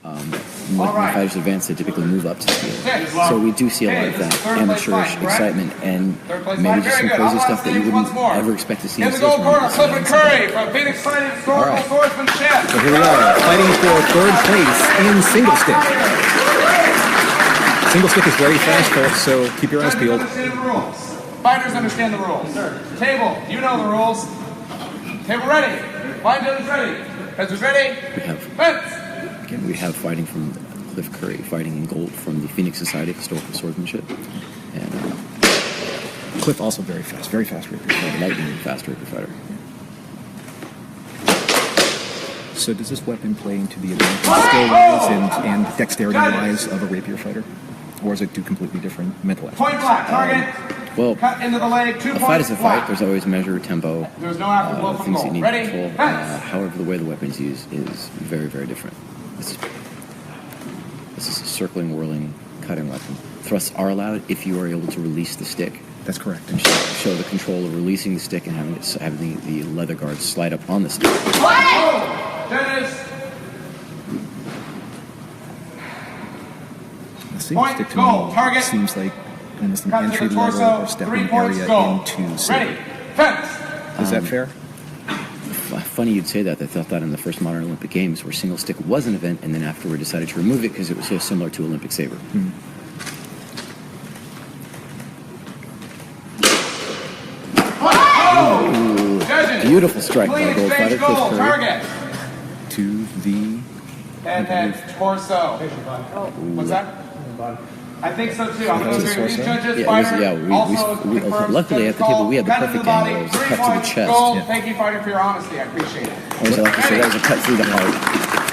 When fighters advance, they typically move up to steel. So we do see a lot of that amateurish excitement and maybe just some crazy stuff that you wouldn't ever expect to see in the gold corner, Clifford Curry from Phoenix Fighting Historical Swordsmanship. So here we are, fighting for third place in single stick. Single stick is very fast, folks, so keep your eyes peeled. Fighters understand the rules. Table, you know the rules. Table ready. Line judges ready. Judges ready. Again, we have fighting from Cliff Curry, fighting in gold from the Phoenix Society of Historical Swordsmanship. And Cliff also very fast rapier fighter. Lightning fast rapier fighter. So does this weapon play into the advantage skill-wise and dexterity-wise of a rapier fighter? Or is it two completely different mental aspects? Point black, target. Well, cut into the leg, 2 a points fight is a fight. black. There's always measure, tempo, There's no afterblow from things goal. you need Ready? to control. However, the way the weapon's used is very, very different. This is a circling, whirling, cutting weapon. Thrusts are allowed if you are able to release the stick. That's correct. And show the control of releasing the stick and having the leather guard slide up on the stick. Dennis. The single stick to me seems like almost an entry level or stepping area into single. Ready. Fence. Is that fair? Funny you'd say that. They thought that in the first Modern Olympic Games, where single stick was an event, and then afterward decided to remove it because it was so similar to Olympic saber. Beautiful strike by Gold Fighter Cliff Curry. To the Head, torso. What's that? I think so too. I'm going to agree with these judges. Luckily at the table we had the perfect angle. It was a cut to the chest. Yeah. Thank you, fighter, for your honesty. I appreciate it. Or as I like to say, that was a cut through the heart.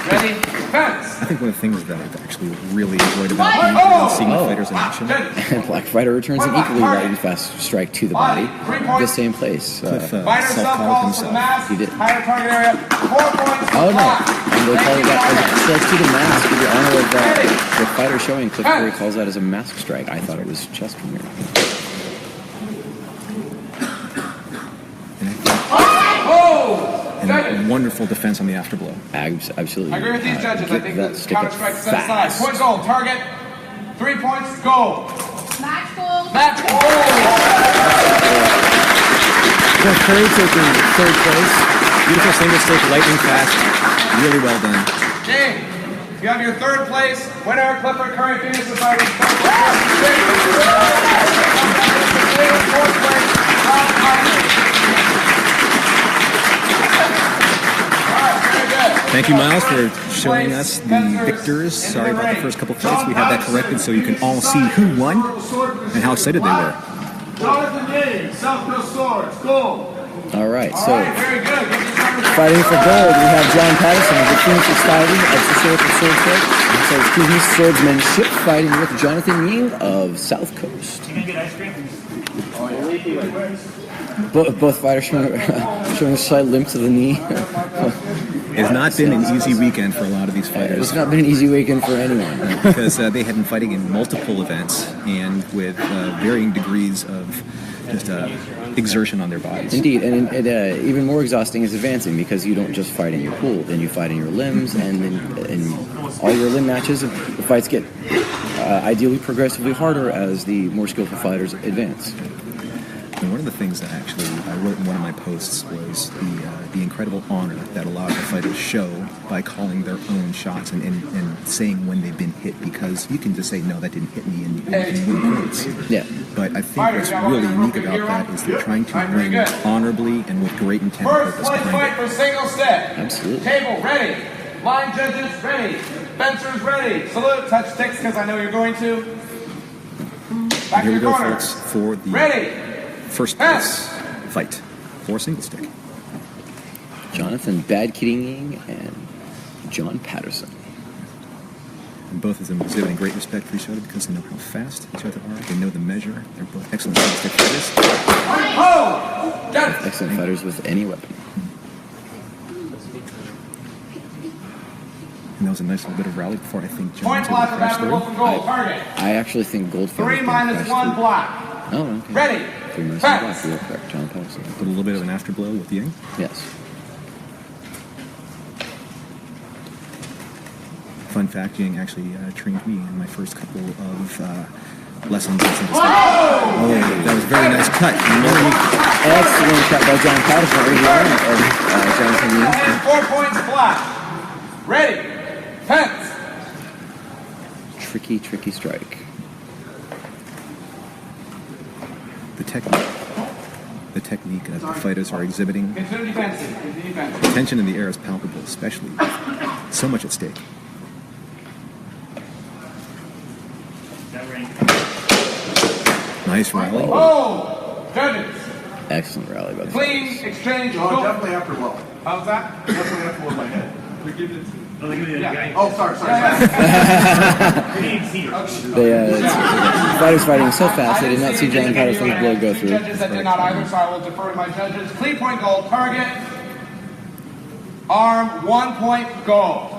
Ready? Fence. I think one of the things that I've actually really enjoyed about seeing the fighters in action. And Black Fighter returns an equally lightning fast strike to the body. The same place. Cliff self-called himself. He did. Higher target area. 4 points. Oh no. And they call that as a strike to the mask in the honor of the fighter showing. Cliff Curry calls that as a mask strike. I thought it was chest from here. And a wonderful defense on the afterblow. Absolutely. I agree with these judges. I think that the counter strike set aside. Point goal. Target. 3 points. Goal. Match goal. Match goal. Cliff Curry taking third place. Beautiful single stick, lightning fast. Really well done. Ying, you have your third place. Winner, Clifford Curry, Phoenix Society. Fourth place. Thank you, Miles, for showing us the victors. Sorry about the first couple fights. We had that corrected so you can all see who won and how excited they were. Jonathan Ying, SoCal Swords, gold. All right, so Very good. fighting for gold, we have John Patterson of the Phoenix Society of Historical Swordsmanship, fighting with Jonathan Ying of South Coast. You gonna get ice cream? Both fighters showing a slight limp to the knee. It's not been an easy weekend for a lot of these fighters. It's not been an easy weekend for anyone. Because they had been fighting in multiple events and with varying degrees of just exertion on their bodies. Indeed, and even more exhausting is advancing because you don't just fight in your pool, then you fight in your limbs, and then in all your limb matches, the fights get ideally progressively harder as the more skillful fighters advance. And one of the things that actually I wrote in one of my posts was the incredible honor that a lot of the fighters show by calling their own shots and saying when they've been hit, because you can just say, no, that didn't hit me and win points. Yeah. But I think what's really unique about that is they're trying to win honorably and with great intent and purpose behind Fight for single step. Absolutely. Table ready. Line judges ready. Fencers ready. Salute. Touch sticks because I know you're going to. Back Here to we your go, corners. folks, for the first place fight for single stick. Jonathan Bad Kidding Ying and John Patterson. And both of them exhibiting great respect for each other because they know how fast each other are. They know the measure. They're both excellent single stick fighters. Excellent fighters with any weapon. And that was a nice little bit of rally before I think John Point took black the for crash Gold through. target. I actually think Gold Fighter 3 minus 1 black. Oh, okay. Ready. 3 minus 1 Fence. black. You are correct, John Patterson. Put a little bit of an afterglow with Ying. Yes. Fun fact, Ying actually trained me in my first couple of lessons. Oh, that was a very nice cut. Excellent cut by John Patterson early on of Jonathan Ying. And 4 points flat. Ready. Fence. Tricky strike. The technique that the fighters are exhibiting. Continue defensive. Continue defensive. The tension in the air is palpable, especially with so much at stake. Nice rally. Oh! Judges. Excellent rally by the Clean fighters. exchange. Oh, definitely after blow. How's that? Definitely after blow my head. Yeah. Oh, sorry. The fighters fighting so fast, they did not see John Patterson's blow go through. Judges that did not either, so I will defer to my judges. Clean point goal. Target. Arm. 1 point goal.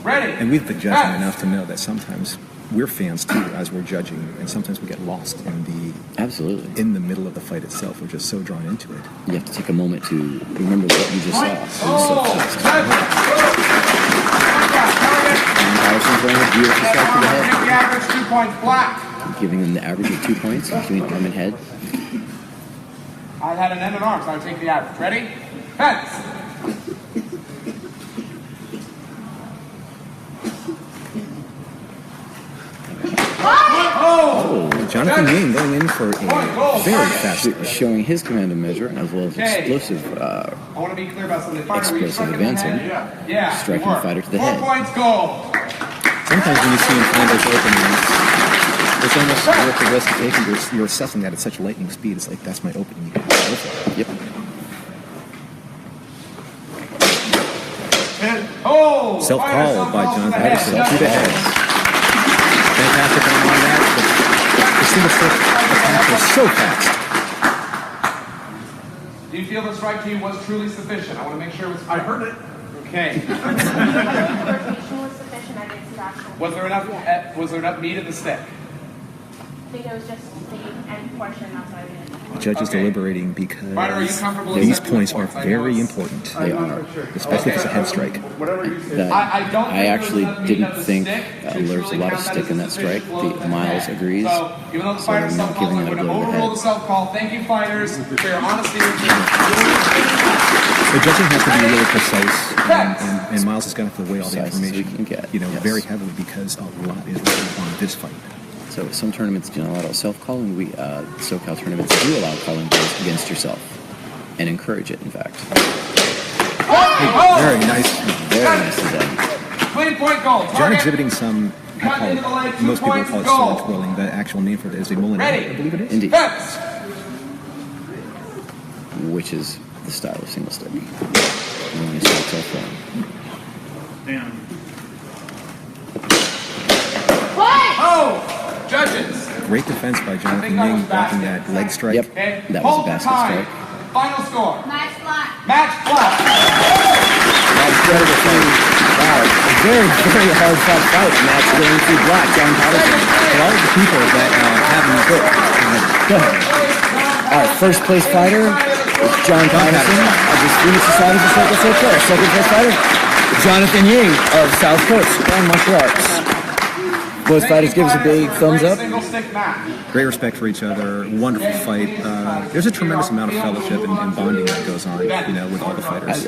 Ready. And we've been judging enough to know that sometimes we're fans too, as we're judging, and sometimes we get lost in Absolutely. the middle of the fight itself. We're just so drawn into it. You have to take a moment to remember what you just saw. It was so fast. And Patterson's throwing a beautiful strike to the The head, average 2 points flat. giving him the average of 2 points between arm and head. I had an end and arm, so I take the average. Ready? Fence. Jonathan Ying going in for a very fast strike. Showing his command of measure as well as explosive, I want to be clear about something. explosive advancing, Yeah. striking the fighter to the 4 head. points goal. Sometimes when you see him find those openings, it's almost worth the risk of taking. You're assessing that at such lightning speed. It's like, that's my opening. You can go for it. Yep. Oh! Self-call by John to the head. Patterson to the head. Fantastic on that. The single stick attack was so fast. Do you feel the strike to you was truly sufficient? I want to make sure it was. I heard it. Okay. Rotation was sufficient. I didn't see action. Was there enough? Yeah. Was there enough meat in the stick? I think it was just the end portion. That's what I did. The judge is Okay. deliberating because Ryder, are you comfortable these accepting points the are points? I know very it's- important, They are. especially if it's a head strike. Whatever you say. That, I don't think I actually there's enough meat didn't of the think stick to there was a truly lot of count that stick as in a that strike. sufficient blow to The Miles head. agrees. So, even though the So fighter I'm not self-called, giving I'm it a going to blow to the overrule head. the self-call. Thank you, fighters, for your honesty. The judging has to be really precise, and Miles has got to weigh all the Precise as we information, can get, yes. very heavily because a lot is riding on this fight. So some tournaments do not allow self-calling. SoCal tournaments do allow calling blows against yourself and encourage it, in fact. Very nice. Very nicely done. Clean point goal. John Target. exhibiting some, I call it, most people call it sword twirling. The actual name for it is a Mullinex, Ready. I believe it is. Indeed. Fence. Which is the style of single stick. When you start self-calling. Oh! Judges. Great defense by Jonathan that was Ying, blocking that basket. leg strike. Yep. Okay. That was a Hold the basket time. strike. Final score. Match flat. Match flat. Wow, a very, very hard fought fight, and that's going through black. John Patterson. For all of the people that haven't Go ahead. All right, first place fighter, John Patterson of the Phoenix Society for Circle SoCal. Second place fighter, Jonathan Ying of South Coast Ground Martial Arts. Both fighters give us a big thumbs up. Single stick match. great respect for each other, wonderful fight. There's a tremendous amount of fellowship and bonding that goes on, with all the fighters.